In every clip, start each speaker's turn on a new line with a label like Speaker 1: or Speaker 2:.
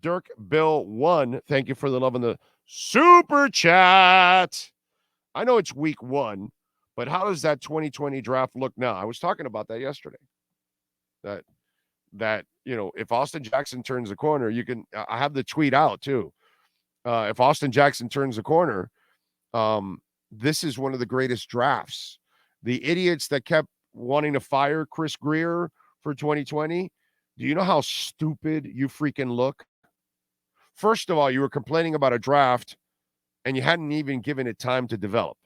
Speaker 1: Dirk Bill 1. Thank you for the love in the super chat. I know it's week 1, but how does that 2020 draft look now? I was talking about that yesterday. That if Austin Jackson turns the corner, I have the tweet out too. If Austin Jackson turns the corner, this is one of the greatest drafts. The idiots that kept wanting to fire Chris Grier for 2020, do you know how stupid you freaking look? First of all, you were complaining about a draft and you hadn't even given it time to develop.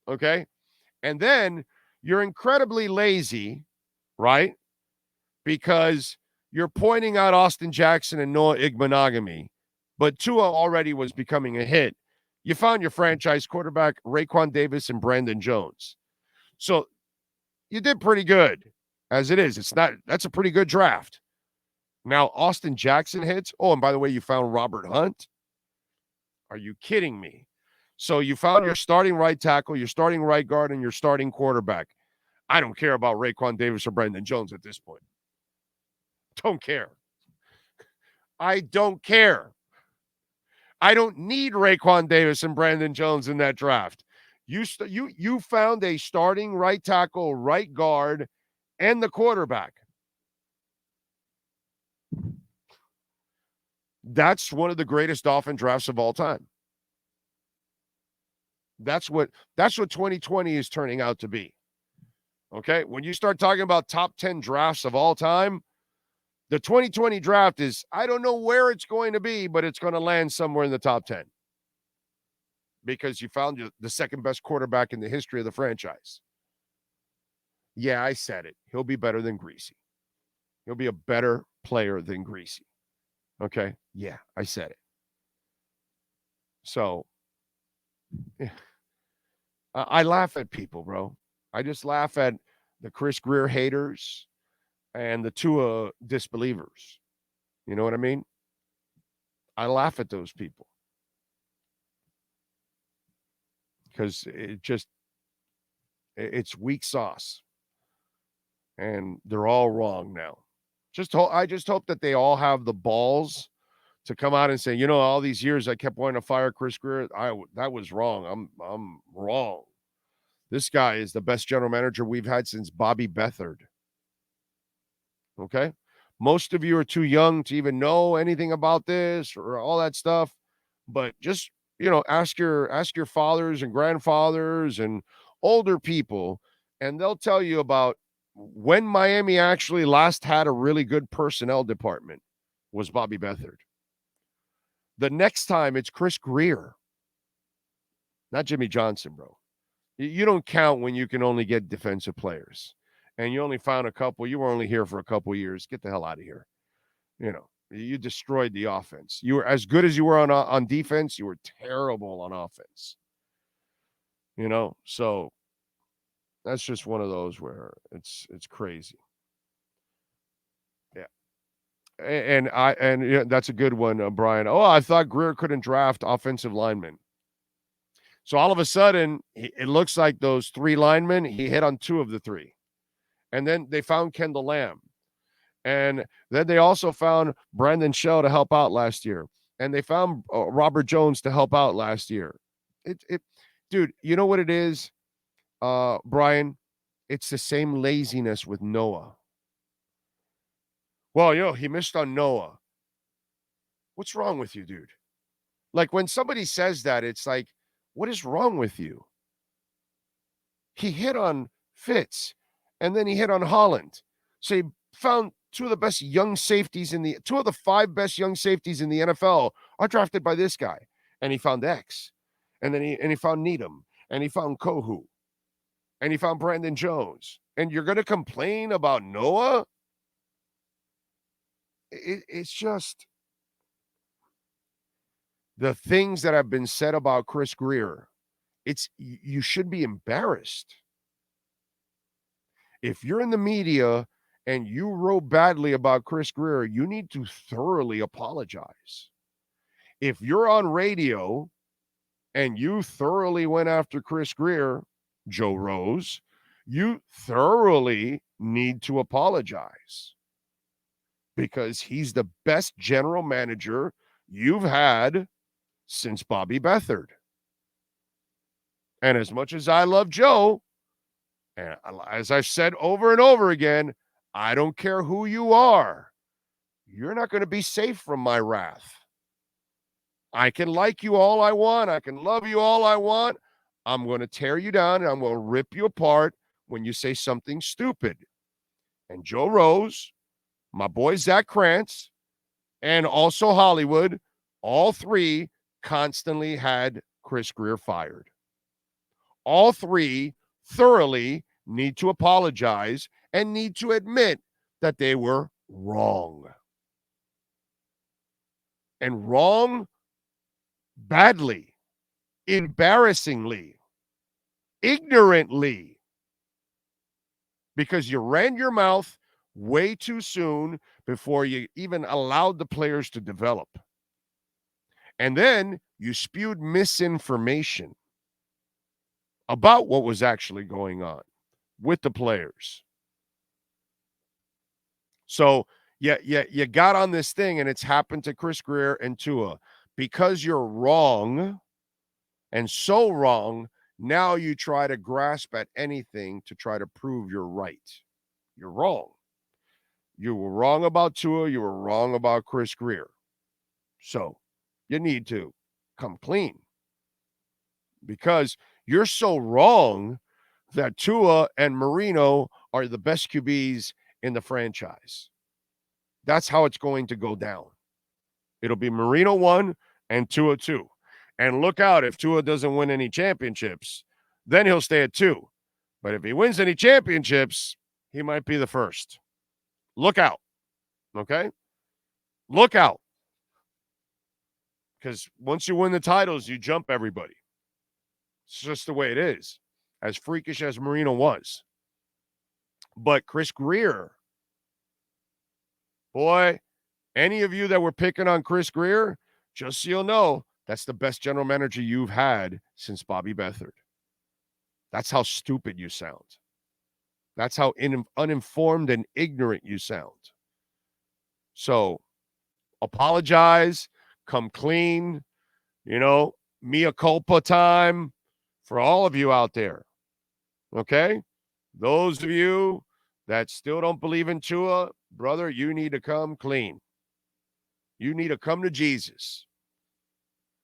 Speaker 1: Okay? And then you're incredibly lazy, right? Because you're pointing out Austin Jackson and Noah Igbenogany, but Tua already was becoming a hit. You found your franchise quarterback, Raekwon Davis and Brandon Jones. So you did pretty good as it is. That's a pretty good draft. Now, Austin Jackson hits. Oh, and by the way, you found Robert Hunt. Are you kidding me? So you found your starting right tackle, your starting right guard, and your starting quarterback. I don't care about Raekwon Davis or Brandon Jones at this point. Don't care. I don't care. I don't need Raekwon Davis and Brandon Jones in that draft. You found a starting right tackle, right guard, and the quarterback. That's one of the greatest Dolphin drafts of all time. That's what 2020 is turning out to be. Okay? When you start talking about top 10 drafts of all time, the 2020 draft is, I don't know where it's going to be, but it's going to land somewhere in the top 10. Because you found the second best quarterback in the history of the franchise. Yeah, I said it. He'll be better than Greasy. He'll be a better player than Greasy. Okay? Yeah, I said it. So, I laugh at people, bro. I just laugh at the Chris Grier haters and the Tua disbelievers. You know what I mean? I laugh at those people. Because it's weak sauce. And they're all wrong now. I just hope that they all have the balls to come out and say, all these years I kept wanting to fire Chris Grier. That was wrong. I'm wrong. This guy is the best general manager we've had since Bobby Beathard. Okay? Most of you are too young to even know anything about this or all that stuff. But just, ask your fathers and grandfathers and older people, and they'll tell you about when Miami actually last had a really good personnel department was Bobby Beathard. The next time it's Chris Grier, not Jimmy Johnson, bro. You don't count when you can only get defensive players. And you only found a couple. You were only here for a couple years. Get the hell out of here. You destroyed the offense. You were as good as you were on defense. You were terrible on offense. So that's just one of those where it's crazy. Yeah. And that's a good one, Brian. Oh, I thought Grier couldn't draft offensive linemen. So all of a sudden, it looks like those 3 linemen, he hit on 2 of the 3. And then they found Kendall Lamb. And then they also found Brandon Shell to help out last year. And they found Robert Jones to help out last year. Dude, you know what it is, Brian? It's the same laziness with Noah. Well, he missed on Noah. What's wrong with you, dude? Like when somebody says that, it's like, what is wrong with you? He hit on Fitz, and then he hit on Holland. So he found 2 of the best young safeties 2 of the 5 best young safeties in the NFL are drafted by this guy. And he found X. And then he found Needham. And he found Kohu. And he found Brandon Jones. And you're going to complain about Noah? It's just the things that have been said about Chris Grier. You should be embarrassed. If you're in the media and you wrote badly about Chris Grier, you need to thoroughly apologize. If you're on radio and you thoroughly went after Chris Grier, Joe Rose, you thoroughly need to apologize. because he's the best general manager you've had since Bobby Beathard. And as much as I love Joe, and as I've said over and over again, I don't care who you are. You're not going to be safe from my wrath. I can like you all I want. I can love you all I want. I'm going to tear you down and I'm going to rip you apart when you say something stupid. And Joe Rose, my boy Zach Krantz, and also Hollywood, all three constantly had Chris Grier fired. All three thoroughly need to apologize and need to admit that they were wrong. And wrong badly, embarrassingly, ignorantly, because you ran your mouth way too soon before you even allowed the players to develop. And then you spewed misinformation about what was actually going on with the players. So you got on this thing, and it's happened to Chris Grier and Tua. Because you're wrong, and so wrong, now you try to grasp at anything to try to prove you're right. You're wrong. You were wrong about Tua. You were wrong about Chris Grier. So you need to come clean, because you're so wrong that Tua and Marino are the best QBs in the franchise. That's how it's going to go down. It'll be Marino 1 and Tua 2. And look out, if Tua doesn't win any championships, then he'll stay at 2. But if he wins any championships, he might be the first. Look out. Okay? Look out. Because once you win the titles, you jump everybody. It's just the way it is, as freakish as Marino was. But Chris Grier, boy, any of you that were picking on Chris Grier, just so you'll know, that's the best general manager you've had since Bobby Beathard. That's how stupid you sound. That's how uninformed and ignorant you sound. So apologize, come clean, mea culpa time for all of you out there. Okay? Those of you that still don't believe in Tua, brother, you need to come clean. You need to come to Jesus.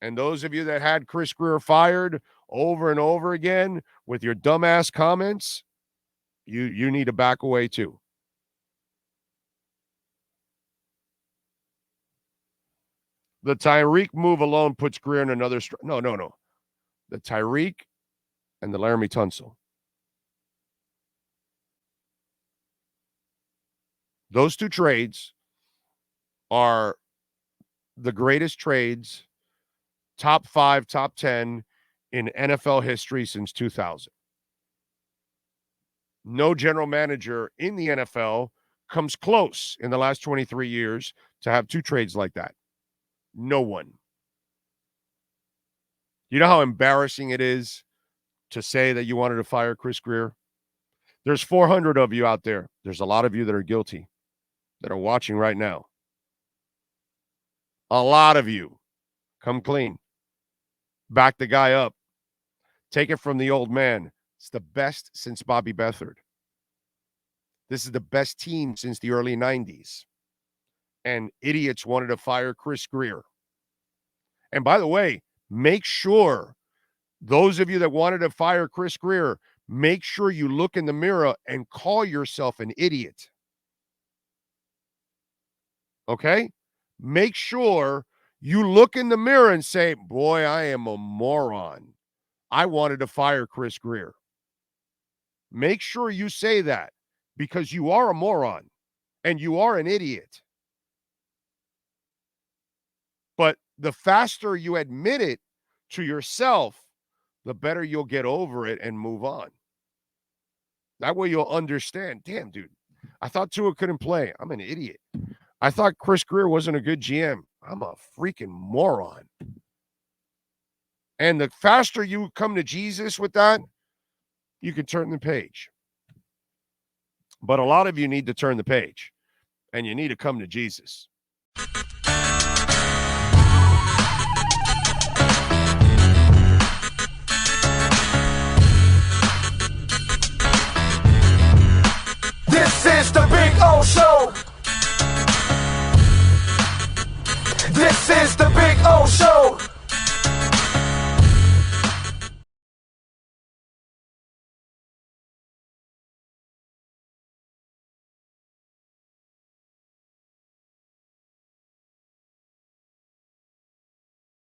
Speaker 1: And those of you that had Chris Grier fired over and over again with your dumbass comments, you need to back away too. The Tyreek move alone puts Grier in another... No. The Tyreek and the Laramie Tunsil. Those two trades are the greatest trades, top 5, top 10 in NFL history since 2000. No general manager in the NFL comes close in the last 23 years to have two trades like that. No one. You know how embarrassing it is to say that you wanted to fire Chris Grier? There's 400 of you out there. There's a lot of you that are guilty, that are watching right now. A lot of you. Come clean. Back the guy up. Take it from the old man. It's the best since Bobby Beathard. This is the best team since the early 90s. And idiots wanted to fire Chris Grier. And by the way, make sure, those of you that wanted to fire Chris Grier, make sure you look in the mirror and call yourself an idiot. Okay? Make sure you look in the mirror and say, boy, I am a moron. I wanted to fire Chris Grier. Make sure you say that, because you are a moron and you are an idiot. But the faster you admit it to yourself, the better you'll get over it and move on. That way you'll understand, damn, dude, I thought Tua couldn't play. I'm an idiot. I thought Chris Grier wasn't a good GM. I'm a freaking moron. And the faster you come to Jesus with that, you can turn the page. But a lot of you need to turn the page and you need to come to Jesus.
Speaker 2: This is the Big O Show. This is the Big O Show.